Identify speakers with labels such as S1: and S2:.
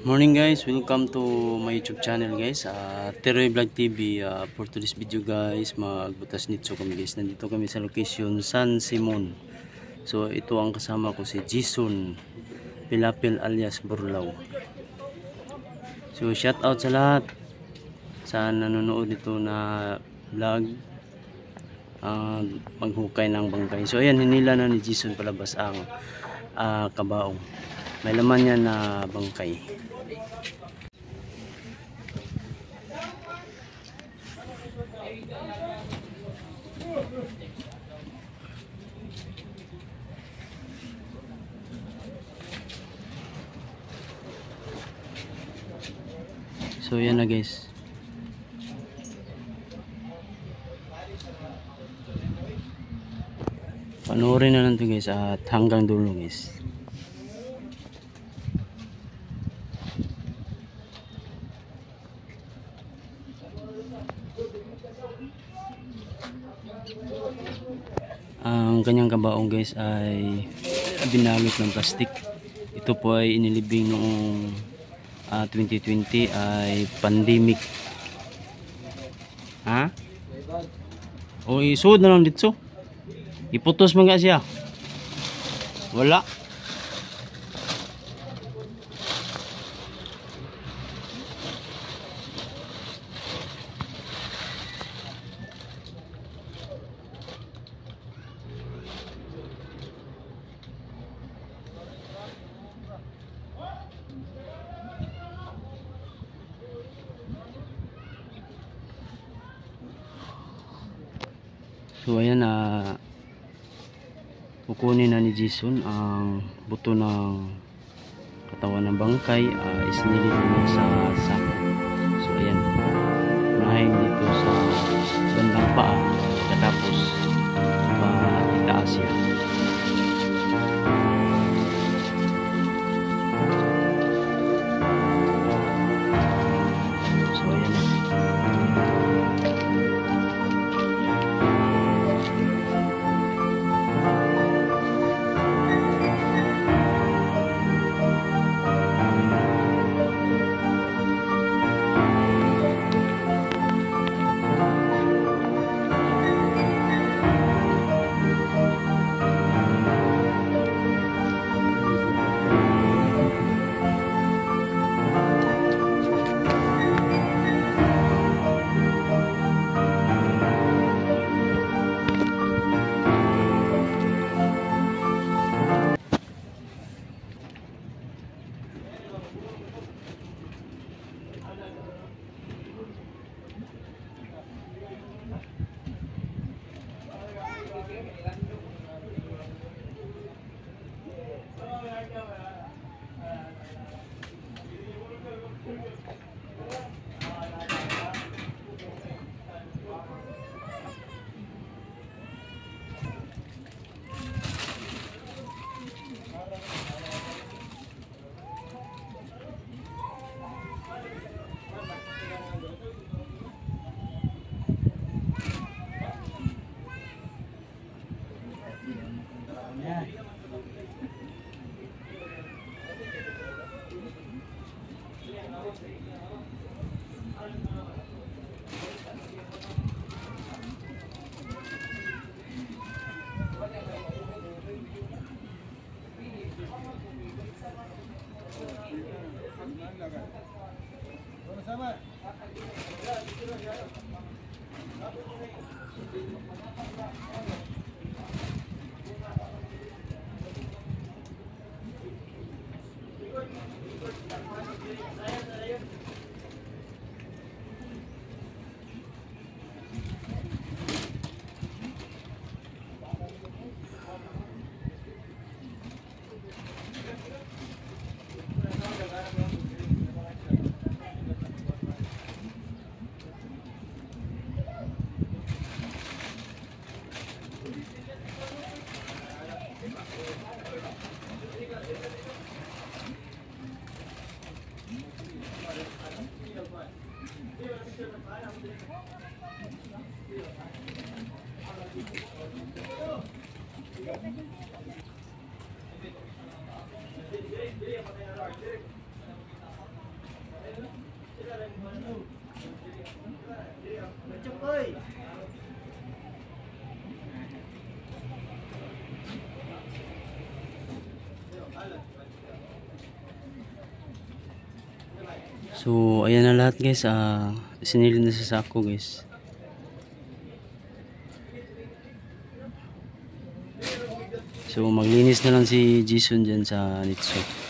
S1: Morning guys, welcome to my YouTube channel guys, Teroy Vlog TV. For today's video guys, magbutas nito kami guys. Nandito kami sa location San Simon. So ito ang kasama ko, si Jason Pilapil alias Burlaw. So shout out sa lahat sa nanonood nito na vlog, maghukay ng bangkay. So ayan, hinila na ni Jason palabas ang kabaong. May laman yan na bangkay. So yan na guys. Panoorin na lang to guys at hanggang dulo guys. Ang kanyang kabaong guys ay binalot ng plastic. Ito po ay inilibing noong 2020 ay pandemic. Ha? O isuod na lang dito. Iputos man siya. Wala. So ayan, kukunin na ni Jason ang buto ng katawan ng bangkay, isinilid niya sa sako. So ayan, unahin dito sa bandang paa, tapos itaas yan. So ayan. So ayan na lahat guys, sinilid na sa sako guys. So maglinis na lang si Jason dyan sa Nitso.